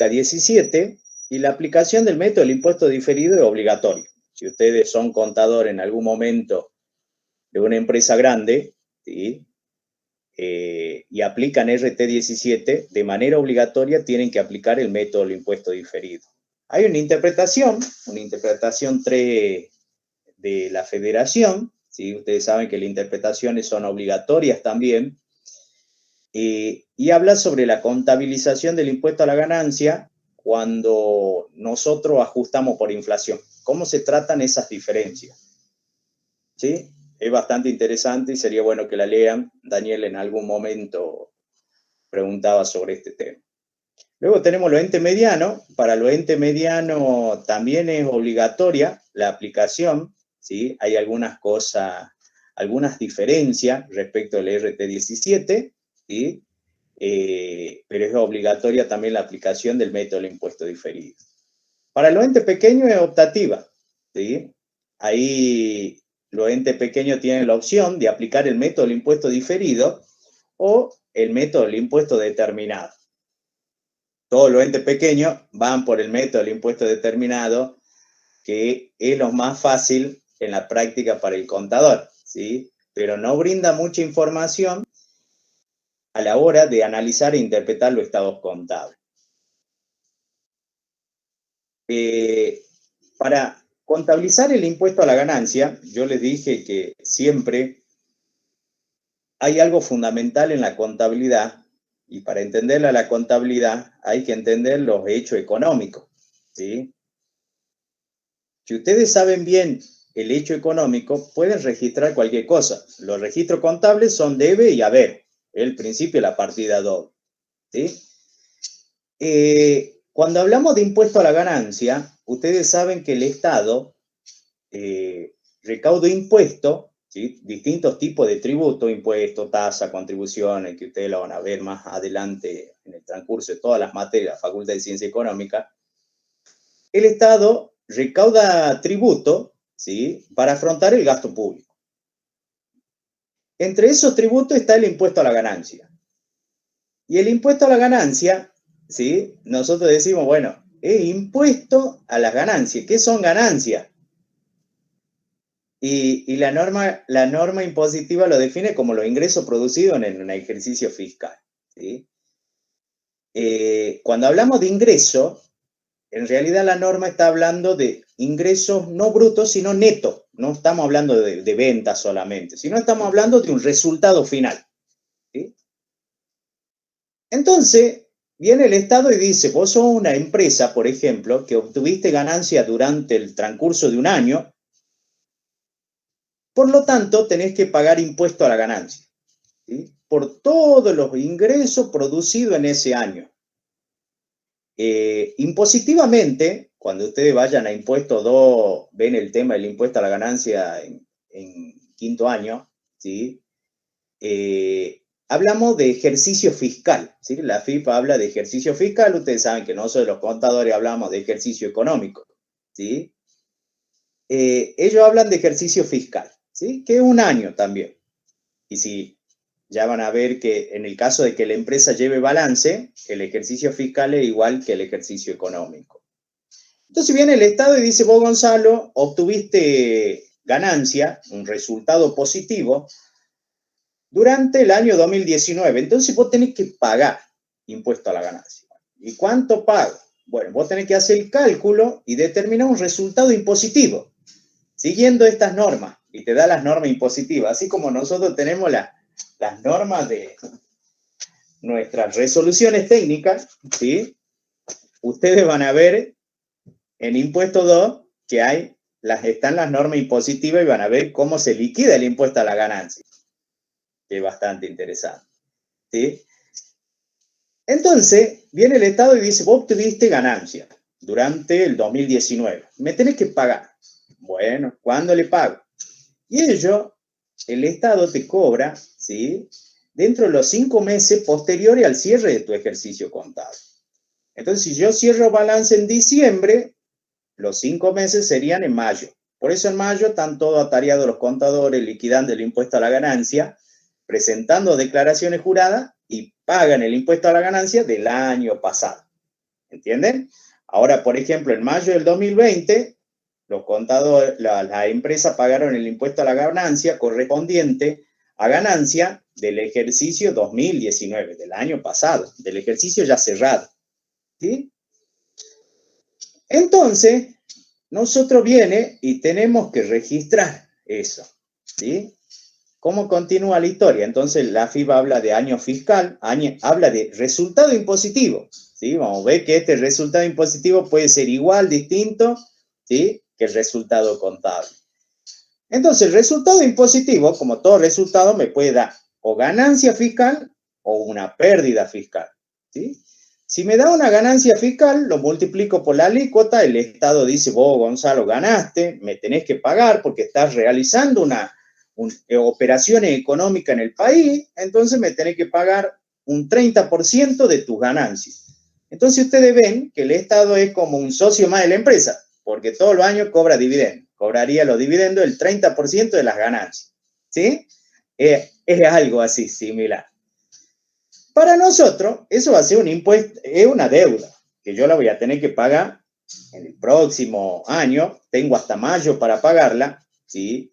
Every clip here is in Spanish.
17 y la aplicación del método del impuesto diferido es obligatorio. Si ustedes son contadores en algún momento de una empresa grande, ¿sí? Y aplican RT17, de manera obligatoria tienen que aplicar el método del impuesto diferido. Hay una interpretación 3 de la Federación, ¿sí? Ustedes saben que las interpretaciones son obligatorias también, y habla sobre la contabilización del impuesto a la ganancia cuando nosotros ajustamos por inflación. ¿Cómo se tratan esas diferencias? ¿Sí? Es bastante interesante y sería bueno que la lean. Daniel en algún momento preguntaba sobre este tema. Luego tenemos los entes medianos. Para los entes medianos también es obligatoria la aplicación, ¿sí? Hay algunas cosas, algunas diferencias respecto al RT17, ¿sí? Pero es obligatoria también la aplicación del método del impuesto diferido. Para los entes pequeños es optativa, ¿sí? Ahí los entes pequeños tienen la opción de aplicar el método del impuesto diferido o el método del impuesto determinado. Todos los entes pequeños van por el método del impuesto determinado, que es lo más fácil en la práctica para el contador, ¿sí? Pero no brinda mucha información a la hora de analizar e interpretar los estados contables. Para contabilizar el impuesto a la ganancia, yo les dije que siempre hay algo fundamental en la contabilidad, y para entender la contabilidad hay que entender los hechos económicos, ¿sí? Si ustedes saben bien el hecho económico, pueden registrar cualquier cosa. Los registros contables son debe y haber, el principio de la partida doble, ¿sí? Cuando hablamos de impuesto a la ganancia, ustedes saben que el Estado recauda impuestos, ¿sí? Distintos tipos de tributos, impuestos, tasas, contribuciones, que ustedes lo van a ver más adelante en el transcurso de todas las materias de la Facultad de Ciencia Económica. El Estado recauda tributos, ¿sí? Para afrontar el gasto público. Entre esos tributos está el impuesto a la ganancia. Y el impuesto a la ganancia, ¿sí? Nosotros decimos, bueno, es impuesto a las ganancias. ¿Qué son ganancias? Y la norma impositiva lo define como los ingresos producidos en un ejercicio fiscal, ¿sí? Cuando hablamos de ingreso, en realidad la norma está hablando de ingresos no brutos, sino netos. No estamos hablando de ventas solamente, sino estamos hablando de un resultado final, ¿sí? Entonces, viene el Estado y dice, vos sos una empresa, por ejemplo, que obtuviste ganancia durante el transcurso de un año, por lo tanto, tenés que pagar impuesto a la ganancia, ¿sí? Por todos los ingresos producidos en ese año. Impositivamente, cuando ustedes vayan a impuesto 2, ven el tema del impuesto a la ganancia en quinto año, ¿sí? Hablamos de ejercicio fiscal, ¿sí? La FIP habla de ejercicio fiscal, ustedes saben que nosotros los contadores hablamos de ejercicio económico, ¿sí? Ellos hablan de ejercicio fiscal, ¿sí? Que es un año también. Y si ya van a ver que en el caso de que la empresa lleve balance, el ejercicio fiscal es igual que el ejercicio económico. Entonces viene el Estado y dice, vos, Gonzalo, obtuviste ganancia, un resultado positivo, durante el año 2019. Entonces vos tenés que pagar impuesto a la ganancia. ¿Y cuánto pago? Bueno, vos tenés que hacer el cálculo y determinar un resultado impositivo, siguiendo estas normas, y te da las normas impositivas, así como nosotros tenemos las normas de nuestras resoluciones técnicas, ¿sí? Ustedes van a ver en impuesto 2 que están las normas impositivas y van a ver cómo se liquida el impuesto a la ganancia, que es bastante interesante, ¿sí? Entonces, viene el Estado y dice, vos obtuviste ganancia durante el 2019, me tenés que pagar. Bueno, ¿cuándo le pago? Y el Estado te cobra, ¿sí? Dentro de los 5 meses posteriores al cierre de tu ejercicio contable. Entonces, si yo cierro balance en diciembre, los 5 meses serían en mayo. Por eso en mayo están todos atareados los contadores liquidando el impuesto a la ganancia, presentando declaraciones juradas y pagan el impuesto a la ganancia del año pasado. ¿Entienden? Ahora, por ejemplo, en mayo del 2020, los contadores, la empresa pagaron el impuesto a la ganancia correspondiente a ganancia del ejercicio 2019, del año pasado, del ejercicio ya cerrado. ¿Sí? Entonces, nosotros viene y tenemos que registrar eso. ¿Sí? ¿Cómo continúa la historia? Entonces, la AFIP habla de año fiscal, habla de resultado impositivo. ¿Sí? Vamos a ver que este resultado impositivo puede ser igual, distinto, ¿sí?, que el resultado contable. Entonces, el resultado impositivo, como todo resultado, me puede dar o ganancia fiscal o una pérdida fiscal. ¿Sí? Si me da una ganancia fiscal, lo multiplico por la alícuota, el Estado dice, vos, Gonzalo, ganaste, me tenés que pagar porque estás realizando una operaciones económicas en el país, entonces me tenés que pagar un 30% de tus ganancias. Entonces ustedes ven que el Estado es como un socio más de la empresa, porque todos los años cobra dividendos. Cobraría los dividendos el 30% de las ganancias. ¿Sí? Es algo así similar. Para nosotros, eso va a ser un impuesto, es una deuda, que yo la voy a tener que pagar en el próximo año. Tengo hasta mayo para pagarla, ¿sí?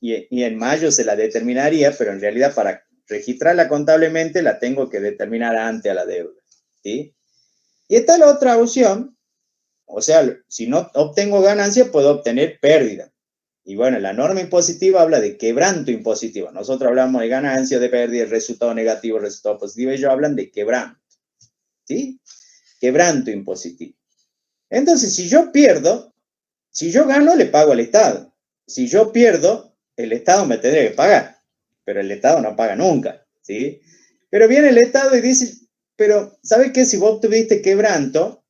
Y en mayo se la determinaría, pero en realidad para registrarla contablemente la tengo que determinar antes a la deuda. ¿Sí? Y está la otra opción, o sea, si no obtengo ganancia, puedo obtener pérdida. Y bueno, la norma impositiva habla de quebranto impositivo. Nosotros hablamos de ganancia, de pérdida, resultado negativo, resultado positivo. Ellos hablan de quebranto. ¿Sí? Quebranto impositivo. Entonces, si yo pierdo, si yo gano, le pago al Estado. Si yo pierdo, el Estado me tendría que pagar. Pero el Estado no paga nunca. ¿Sí? Pero viene el Estado y dice, pero ¿sabes qué? Si vos tuviste quebranto,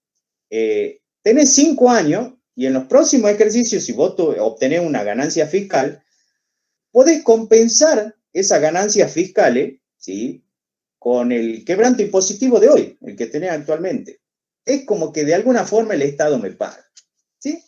tenés 5 años y en los próximos ejercicios, si vos obtenés una ganancia fiscal, podés compensar esas ganancias fiscales, ¿sí?, con el quebranto impositivo de hoy, el que tenés actualmente. Es como que de alguna forma el Estado me paga. ¿Sí?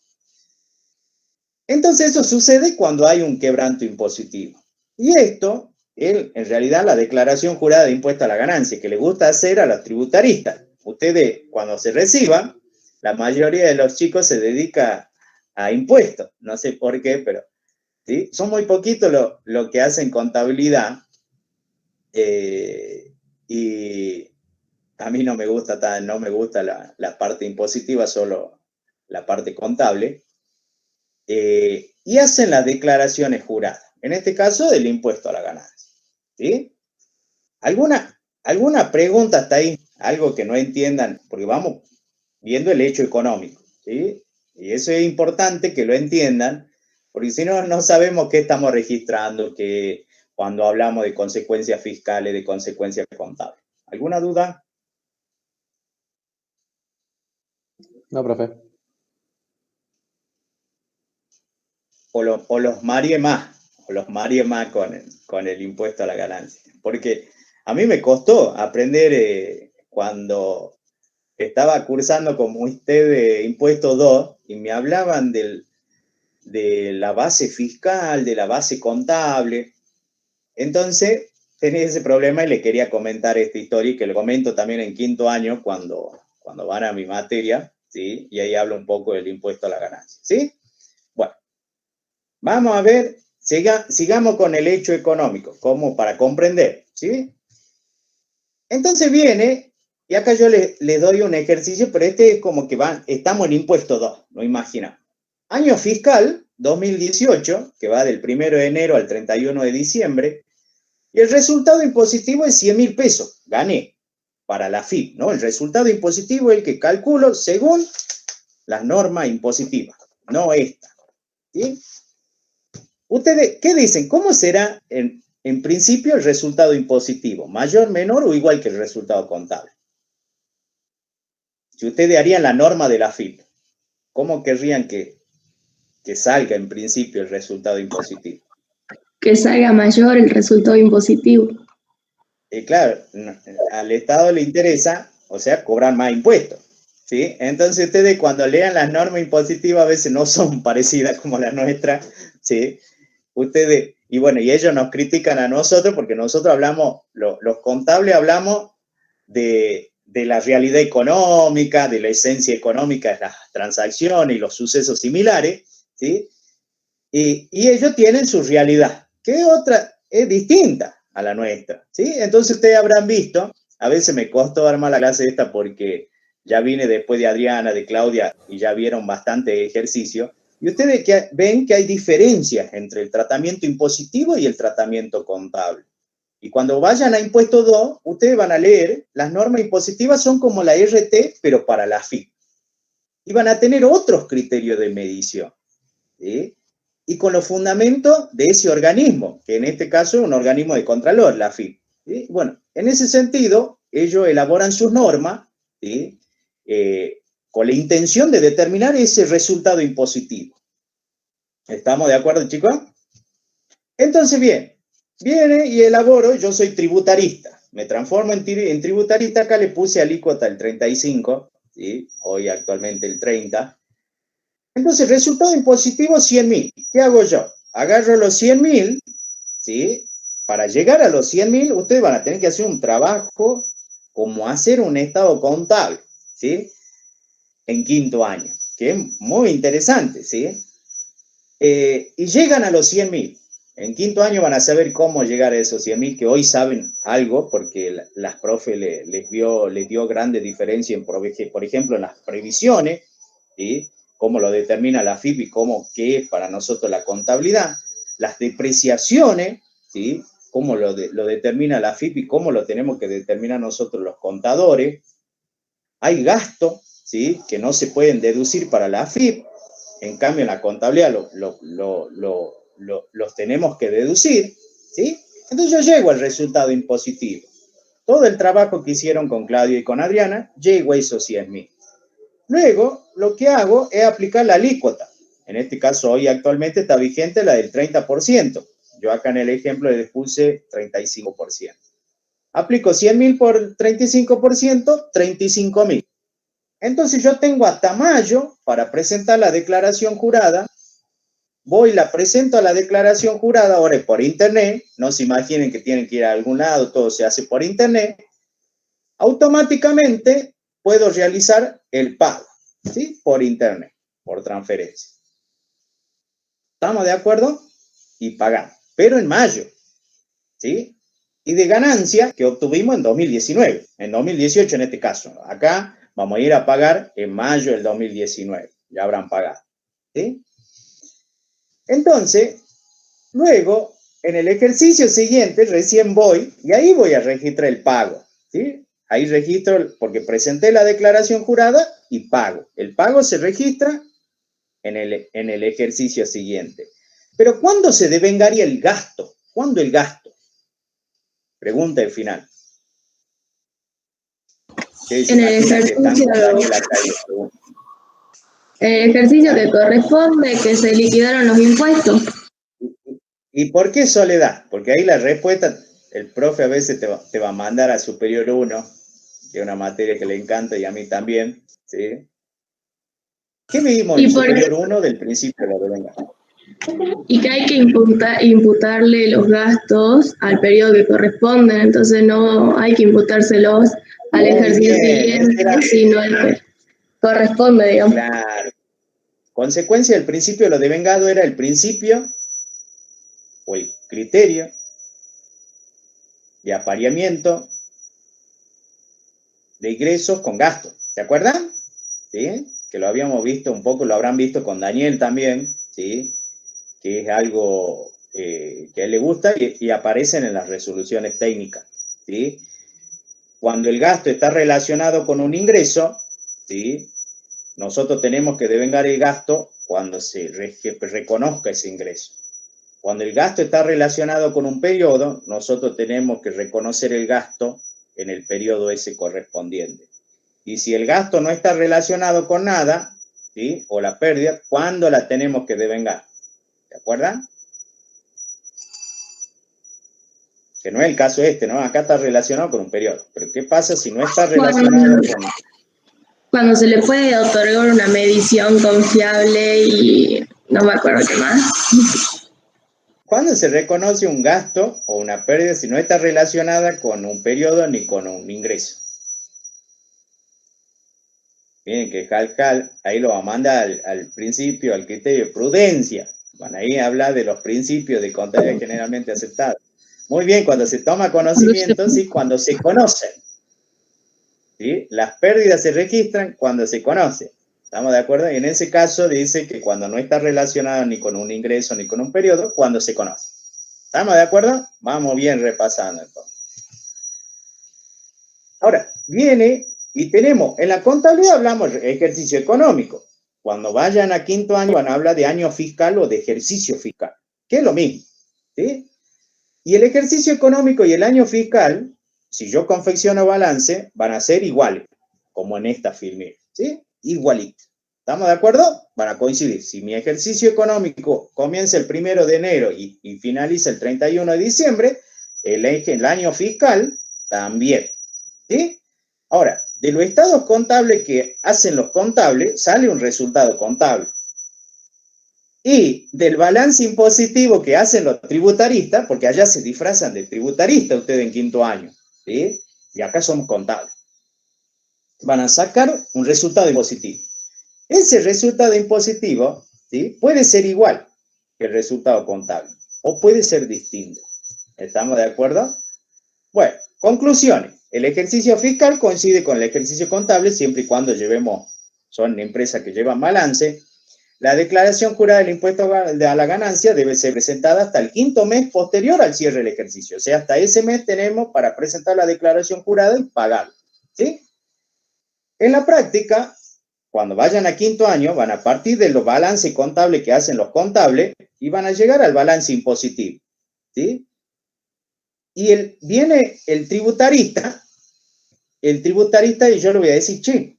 Entonces eso sucede cuando hay un quebranto impositivo. Y esto, en realidad, la declaración jurada de impuesto a la ganancia, que le gusta hacer a los tributaristas. Ustedes, cuando se reciban, la mayoría de los chicos se dedica a impuestos. No sé por qué, pero ¿sí? Son muy poquitos lo que hacen contabilidad. Y a mí no me gusta la parte impositiva, solo la parte contable. Y hacen las declaraciones juradas, en este caso del impuesto a la ganancia. ¿Sí? ¿Alguna pregunta hasta ahí? Algo que no entiendan, porque vamos viendo el hecho económico. ¿Sí? Y eso es importante que lo entiendan, porque si no, no sabemos qué estamos registrando, que cuando hablamos de consecuencias fiscales, de consecuencias contables. ¿Alguna duda? No, profe. O los marie más con el impuesto a la ganancia. Porque a mí me costó aprender cuando estaba cursando como usted de impuesto 2 y me hablaban de la base fiscal, de la base contable. Entonces tenía ese problema y le quería comentar esta historia, y que lo comento también en quinto año cuando van a mi materia, ¿sí? Y ahí hablo un poco del impuesto a la ganancia. ¿Sí? Bueno. Vamos a ver, sigamos con el hecho económico, como para comprender, ¿sí? Entonces viene, y acá yo les doy un ejercicio, pero este es como que estamos en impuesto 2, no imaginamos. Año fiscal 2018, que va del 1 de enero al 31 de diciembre, y el resultado impositivo es 100.000 pesos, gané, para la AFIP, ¿no? El resultado impositivo es el que calculo según las normas impositivas, no esta, ¿sí? ¿Ustedes qué dicen? ¿Cómo será en principio el resultado impositivo? ¿Mayor, menor o igual que el resultado contable? Si ustedes harían la norma de la AFIP, ¿cómo querrían que salga en principio el resultado impositivo? Que salga mayor el resultado impositivo. Claro, al Estado le interesa, o sea, cobrar más impuestos. ¿Sí? Entonces ustedes cuando lean las normas impositivas a veces no son parecidas como las nuestras, ¿sí? Ustedes, y bueno, y ellos nos critican a nosotros porque nosotros hablamos, los contables hablamos de de la realidad económica, de la esencia económica de las transacciones y los sucesos similares, ¿sí? Y ellos tienen su realidad, que otra es distinta a la nuestra, ¿sí? Entonces ustedes habrán visto, a veces me costó armar la clase esta porque ya vine después de Adriana, de Claudia, y ya vieron bastante ejercicio, y ustedes ven que hay diferencias entre el tratamiento impositivo y el tratamiento contable. Y cuando vayan a impuesto 2, ustedes van a leer, las normas impositivas son como la RT, pero para la FIP. Y van a tener otros criterios de medición, ¿sí? Y con los fundamentos de ese organismo, que en este caso es un organismo de contralor, la FIP. ¿Sí? Bueno, en ese sentido, ellos elaboran sus normas, ¿sí? Con la intención de determinar ese resultado impositivo. ¿Estamos de acuerdo, chicos? Entonces, bien, viene y elaboro, yo soy tributarista, me transformo en tributarista, acá le puse alícuota el 35, ¿sí? Hoy actualmente el 30. Entonces, resultado impositivo 100.000. ¿Qué hago yo? Agarro los 100.000, ¿sí? Para llegar a los 100.000, ustedes van a tener que hacer un trabajo como hacer un estado contable, ¿sí? En quinto año, que es muy interesante, ¿sí? Y llegan a los 100.000. En quinto año van a saber cómo llegar a esos 100.000, que hoy saben algo, porque las profes les dio grandes diferencias, por ejemplo, en las previsiones, ¿sí? Cómo lo determina la FIP y qué es para nosotros la contabilidad. Las depreciaciones, ¿sí? Cómo lo determina la FIP y cómo lo tenemos que determinar nosotros los contadores. Hay gastos, ¿sí? Que no se pueden deducir para la FIP. En cambio, en la contabilidad los tenemos que deducir, ¿sí? Entonces yo llego al resultado impositivo. Todo el trabajo que hicieron con Claudio y con Adriana, llego a esos 100.000. Luego, lo que hago es aplicar la alícuota. En este caso, hoy actualmente está vigente la del 30%. Yo acá en el ejemplo le puse 35%. Aplico 100.000 por 35%, 35.000. Entonces yo tengo hasta mayo para presentar la declaración jurada. Voy, la presento a la declaración jurada, ahora por internet. No se imaginen que tienen que ir a algún lado, todo se hace por internet. Automáticamente puedo realizar el pago, ¿sí? Por internet, por transferencia. ¿Estamos de acuerdo? Y pagamos, pero en mayo, ¿sí? Y de ganancia que obtuvimos en 2019, en 2018 en este caso. Acá vamos a ir a pagar en mayo del 2019, ya habrán pagado, ¿sí? Entonces, luego, en el ejercicio siguiente, recién voy, y ahí voy a registrar el pago, ¿sí? Ahí registro, porque presenté la declaración jurada y pago. El pago se registra en el ejercicio siguiente. Pero ¿cuándo se devengaría el gasto? ¿Cuándo el gasto? Pregunta al final. En el ejercicio que corresponde, que se liquidaron los impuestos. ¿Y por qué Soledad? Porque ahí la respuesta, el profe a veces te va a mandar a Superior 1, que es una materia que le encanta y a mí también, ¿sí? ¿Qué vimos en Superior 1 del principio de la devengación? Y que hay que imputarle los gastos al periodo que corresponden, entonces no hay que imputárselos al ejercicio siguiente, sino al que corresponde, digamos. Claro. Consecuencia del principio de lo devengado era el principio o el criterio de apareamiento de ingresos con gastos. ¿Se acuerdan? ¿Sí? Que lo habíamos visto un poco, lo habrán visto con Daniel también, ¿sí? Que es algo que a él le gusta y aparecen en las resoluciones técnicas, ¿sí? Cuando el gasto está relacionado con un ingreso, ¿sí? Nosotros tenemos que devengar el gasto cuando se reconozca ese ingreso. Cuando el gasto está relacionado con un periodo, nosotros tenemos que reconocer el gasto en el periodo ese correspondiente. Y si el gasto no está relacionado con nada, ¿sí? O la pérdida, ¿cuándo la tenemos que devengar? ¿Se acuerdan? Que no es el caso este, ¿no? Acá está relacionado con un periodo. Pero ¿qué pasa si no está relacionado con... Cuando se le puede otorgar una medición confiable y no me acuerdo qué más. ¿Cuándo se reconoce un gasto o una pérdida si no está relacionada con un periodo ni con un ingreso? Miren que Cal, ahí lo va a mandar al principio, al criterio de prudencia. Van ahí a hablar de los principios de contabilidad generalmente aceptados. Muy bien, cuando se toma conocimiento, sí, cuando se conocen. ¿Sí? Las pérdidas se registran cuando se conocen. ¿Estamos de acuerdo? Y en ese caso dice que cuando no está relacionado ni con un ingreso ni con un periodo, cuando se conoce. ¿Estamos de acuerdo? Vamos bien repasando entonces. Ahora, viene y tenemos, en la contabilidad hablamos de ejercicio económico. Cuando vayan a quinto año van a hablar de año fiscal o de ejercicio fiscal, que es lo mismo. ¿Sí? Y el ejercicio económico y el año fiscal, si yo confecciono balance, van a ser iguales, como en esta filmina. ¿Sí? Igualito. ¿Estamos de acuerdo? Van a coincidir. Si mi ejercicio económico comienza el 1 de enero y finaliza el 31 de diciembre, el año fiscal también. ¿Sí? Ahora, de los estados contables que hacen los contables, sale un resultado contable. Y del balance impositivo que hacen los tributaristas, porque allá se disfrazan de tributaristas ustedes en quinto año, ¿sí? Y acá somos contables. Van a sacar un resultado impositivo. Ese resultado impositivo, ¿sí? Puede ser igual que el resultado contable, o puede ser distinto. ¿Estamos de acuerdo? Bueno, conclusiones. El ejercicio fiscal coincide con el ejercicio contable siempre y cuando son empresas que llevan balance. La declaración jurada del impuesto a la ganancia debe ser presentada hasta el quinto mes posterior al cierre del ejercicio. O sea, hasta ese mes tenemos para presentar la declaración jurada y pagar. ¿Sí? En la práctica, cuando vayan a quinto año, van a partir de los balances contables que hacen los contables y van a llegar al balance impositivo. ¿Sí? Y viene el tributarista y yo le voy a decir, che,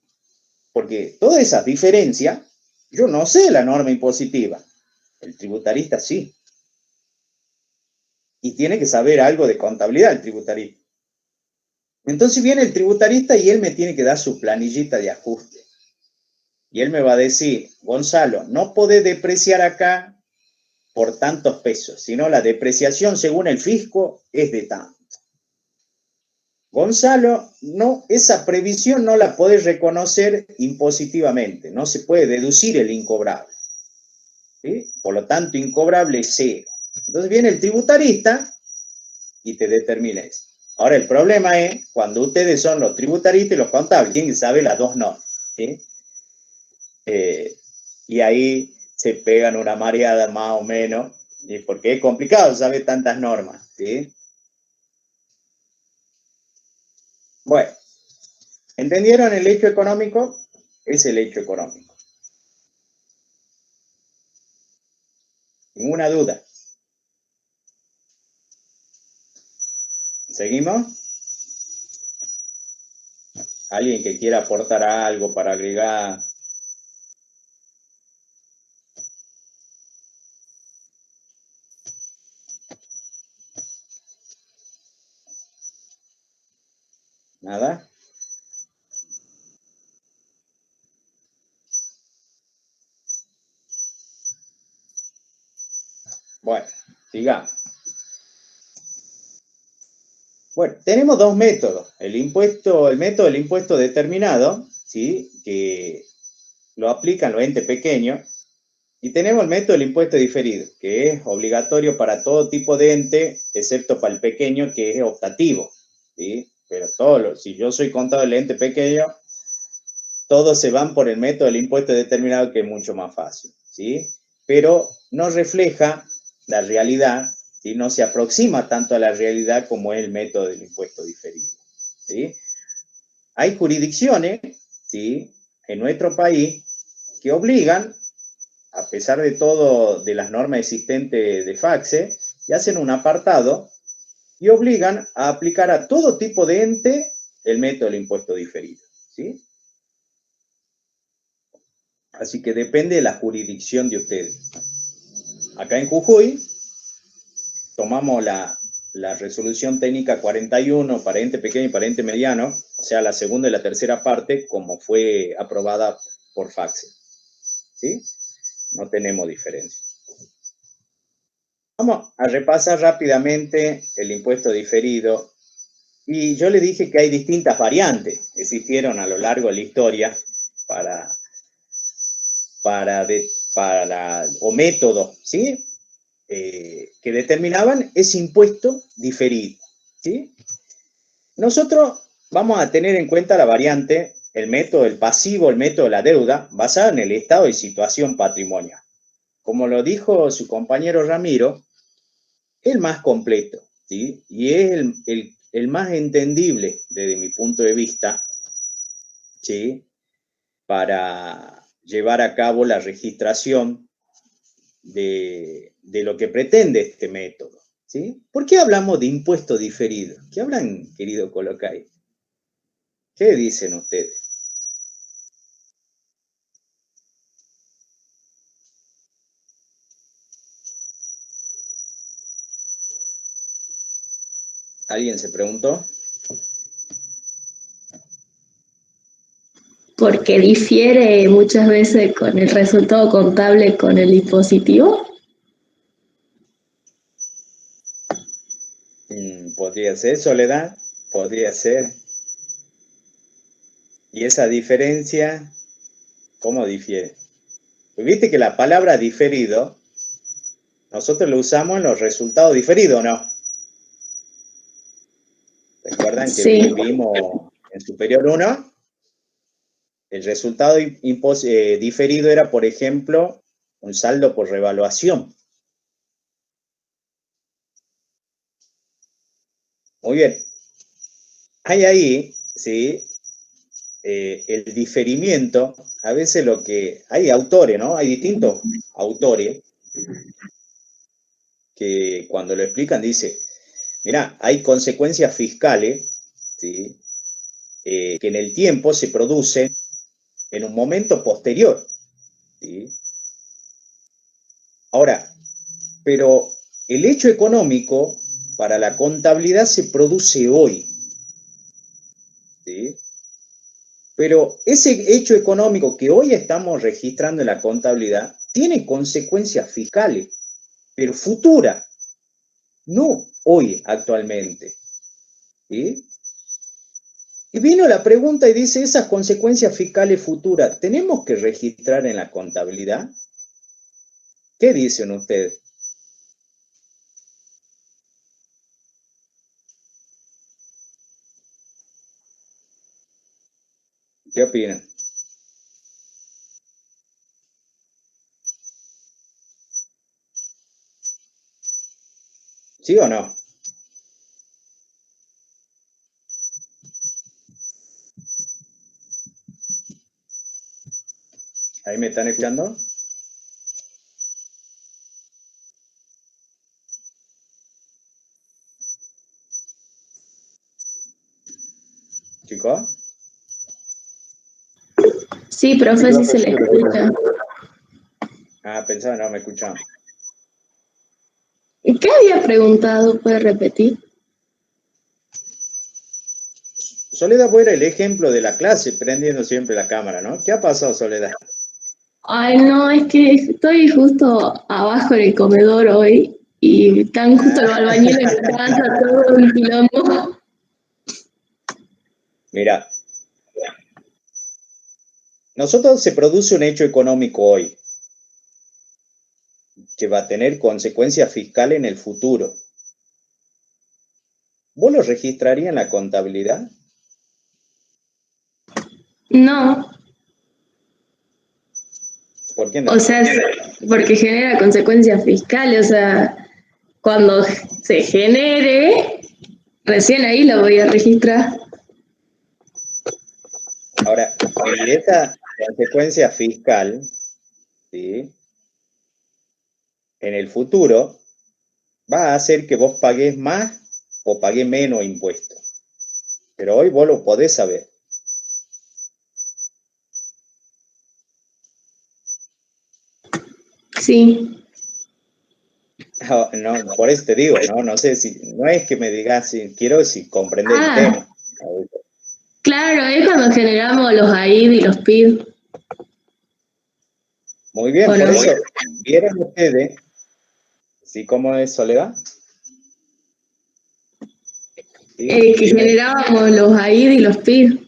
porque toda esa diferencia, yo no sé la norma impositiva, el tributarista sí. Y tiene que saber algo de contabilidad el tributarista. Entonces viene el tributarista y él me tiene que dar su planillita de ajuste. Y él me va a decir, Gonzalo, no podés depreciar acá por tantos pesos, sino la depreciación según el fisco es de tanto. Gonzalo, no, esa previsión no la podés reconocer impositivamente, no se puede deducir el incobrable. ¿Sí? Por lo tanto, incobrable es cero. Entonces viene el tributarista y te determina eso. Ahora, el problema es cuando ustedes son los tributaristas y los contables, tienen que saber las dos normas. ¿Sí? Y ahí se pegan una mareada más o menos, ¿sí? Porque es complicado saber tantas normas. ¿Sí? Bueno, ¿entendieron el hecho económico? Es el hecho económico. Ninguna duda. ¿Seguimos? ¿Alguien que quiera aportar algo para agregar? ¿Nada? Bueno, sigamos. Bueno, tenemos dos métodos. El método del impuesto determinado, ¿sí? Que lo aplican los entes pequeños. Y tenemos el método del impuesto diferido, que es obligatorio para todo tipo de ente, excepto para el pequeño, que es optativo. ¿Sí? Pero si yo soy contador del ente pequeño, todos se van por el método del impuesto determinado, que es mucho más fácil. ¿Sí? Pero no refleja la realidad, ¿sí? No se aproxima tanto a la realidad como es el método del impuesto diferido. ¿Sí? Hay jurisdicciones, ¿sí? En nuestro país que obligan, a pesar de todo, de las normas existentes de FAXE, y hacen un apartado y obligan a aplicar a todo tipo de ente el método del impuesto diferido. ¿Sí? Así que depende de la jurisdicción de ustedes. Acá en Jujuy tomamos la resolución técnica 41 para ente pequeño y para ente mediano, o sea, la segunda y la tercera parte, como fue aprobada por FAXE. ¿Sí? No tenemos diferencia. Vamos a repasar rápidamente el impuesto diferido. Y yo le dije que hay distintas variantes, existieron a lo largo de la historia, o métodos, ¿sí? Que determinaban ese impuesto diferido, ¿sí? Nosotros vamos a tener en cuenta la variante, el método del pasivo, el método de la deuda, basado en el estado de situación patrimonial. Como lo dijo su compañero Ramiro, el más completo, ¿sí? Y es el más entendible desde mi punto de vista, ¿sí? Para llevar a cabo la registración de lo que pretende este método, ¿sí? ¿Por qué hablamos de impuesto diferido? ¿Qué hablan, querido Colocay? ¿Qué dicen ustedes? ¿Alguien se preguntó? Porque difiere muchas veces con el resultado contable con el dispositivo. Podría ser, Soledad, podría ser. ¿Y esa diferencia, cómo difiere? Pues viste que la palabra diferido, nosotros lo usamos en los resultados diferidos, ¿no? ¿Recuerdan que Sí. vimos en Superior 1? El resultado diferido era, por ejemplo, un saldo por revaluación. Muy bien. Hay ahí, ¿sí? El diferimiento, a veces hay autores, ¿no? Hay distintos autores que cuando lo explican dice, mira, hay consecuencias fiscales, ¿sí? Que en el tiempo se producen en un momento posterior, ¿sí? Ahora, pero el hecho económico para la contabilidad se produce hoy, ¿sí? Pero ese hecho económico que hoy estamos registrando en la contabilidad tiene consecuencias fiscales, pero futuras, no hoy, actualmente, ¿sí? Y vino la pregunta y dice, esas consecuencias fiscales futuras, ¿tenemos que registrar en la contabilidad? ¿Qué dicen ustedes? ¿Qué opinan? ¿Sí o no? ¿Ahí me están escuchando? ¿Chicos? Sí, profe, sí se le escucha. Pensaba no me escuchaban. ¿Y qué había preguntado? ¿Puede repetir? Soledad fue el ejemplo de la clase, prendiendo siempre la cámara, ¿no? ¿Qué ha pasado, Soledad? Ay, no, es que estoy justo abajo en el comedor hoy y están justo los albañiles en mi casa, todo un quilombo. Mira, nosotros se produce un hecho económico hoy que va a tener consecuencias fiscales en el futuro. ¿Vos lo registrarías en la contabilidad? No, ¿Por qué no? o sea, porque genera consecuencias fiscales, o sea, cuando se genere, recién ahí lo voy a registrar. Ahora, y esta consecuencia fiscal, ¿sí? En el futuro va a hacer que vos pagues más o pagues menos impuestos. Pero hoy vos lo podés saber. Sí. No, por eso te digo, ¿no? No sé si, no es que me digas, quiero si comprender el tema. Claro, es cuando generamos los AID y los PID. Muy bien, ¿O por no? eso, vieron ustedes, ¿sí? ¿Cómo es, Soledad? ¿Sí? Que generábamos los AID y los PID.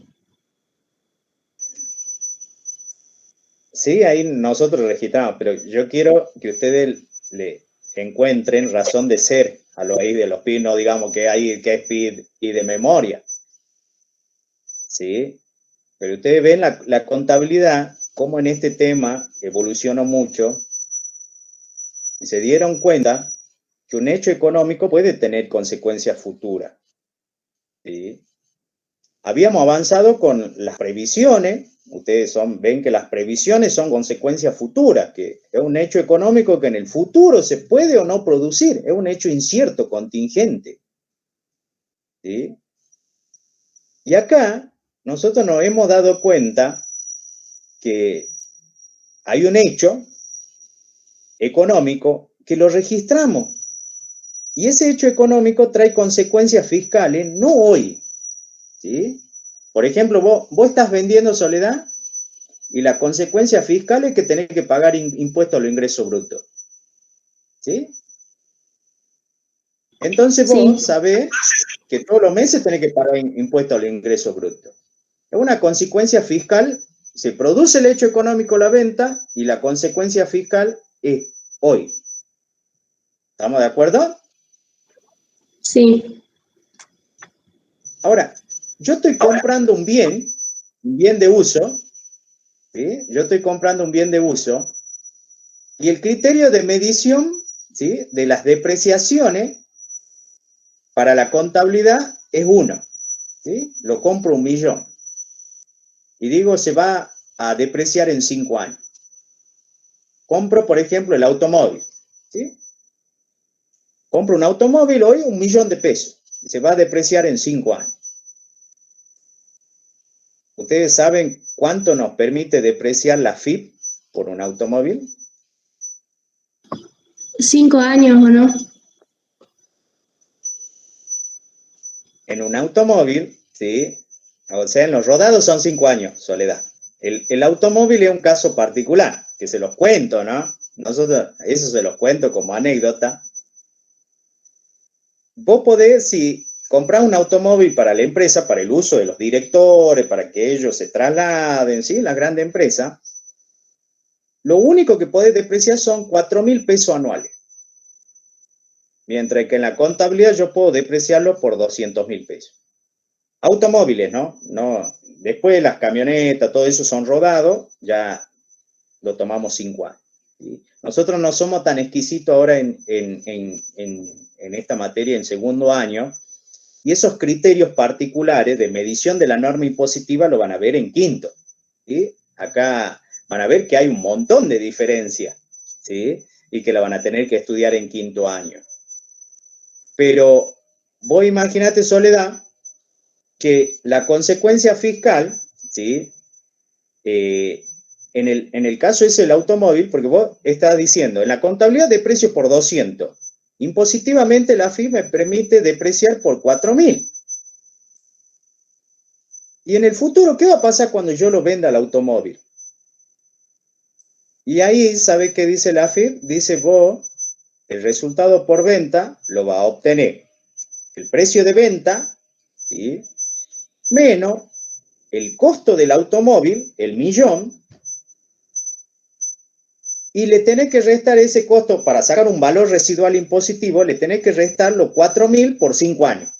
Sí, ahí nosotros registramos, pero yo quiero que ustedes le encuentren razón de ser a lo ahí de los PIB, no digamos que es PIB y de memoria. ¿Sí? Pero ustedes ven la contabilidad, cómo en este tema evolucionó mucho, y se dieron cuenta que un hecho económico puede tener consecuencias futuras. ¿Sí? Habíamos avanzado con las previsiones, ustedes ven que las previsiones son consecuencias futuras, que es un hecho económico que en el futuro se puede o no producir, es un hecho incierto, contingente. ¿Sí? Y acá nosotros nos hemos dado cuenta que hay un hecho económico que lo registramos. Y ese hecho económico trae consecuencias fiscales, no hoy. ¿Sí? Por ejemplo, vos estás vendiendo, Soledad, y la consecuencia fiscal es que tenés que pagar impuesto a los ingresos brutos. ¿Sí? Entonces vos sabés que todos los meses tenés que pagar impuesto a los ingresos brutos. Es una consecuencia fiscal, se produce el hecho económico, la venta, y la consecuencia fiscal es hoy. ¿Estamos de acuerdo? Sí. Ahora, yo estoy comprando un bien de uso, ¿sí? Yo estoy comprando un bien de uso, y el criterio de medición, ¿sí?, de las depreciaciones para la contabilidad es 1. ¿Sí? Lo compro 1.000.000. Y digo, se va a depreciar en 5 años. Compro, por ejemplo, el automóvil. ¿Sí? Compro un automóvil hoy, 1.000.000 de pesos. Y se va a depreciar en 5 años. ¿Ustedes saben cuánto nos permite depreciar la FIP por un automóvil? 5 años, ¿o no? En un automóvil, ¿sí? O sea, en los rodados son 5 años, Soledad. El automóvil es un caso particular, que se los cuento, ¿no? Nosotros, eso se los cuento como anécdota. Vos podés, si comprás un automóvil para la empresa, para el uso de los directores, para que ellos se trasladen, ¿sí? La grande empresa, lo único que podés depreciar son 4.000 pesos anuales. Mientras que en la contabilidad yo puedo depreciarlo por 200.000 pesos. Automóviles, ¿no? Después las camionetas, todo eso son rodados, ya lo tomamos 5 años. ¿Sí? Nosotros no somos tan exquisitos ahora en esta materia en segundo año, y esos criterios particulares de medición de la norma impositiva lo van a ver en quinto. ¿Sí? Acá van a ver que hay un montón de diferencias, ¿sí? Y que la van a tener que estudiar en quinto año. Pero vos imaginate, Soledad, que la consecuencia fiscal, ¿sí? En el caso es el automóvil, porque vos estás diciendo, en la contabilidad deprecio por 200. Impositivamente la FIP me permite depreciar por 4.000. Y en el futuro, ¿qué va a pasar cuando yo lo venda al automóvil? Y ahí, ¿sabe qué dice la FIP? Dice, vos, el resultado por venta lo va a obtener el precio de venta, ¿sí?, menos el costo del automóvil, el 1.000.000, y le tenés que restar ese costo para sacar un valor residual impositivo, le tenés que restar los 4.000 por 5 años.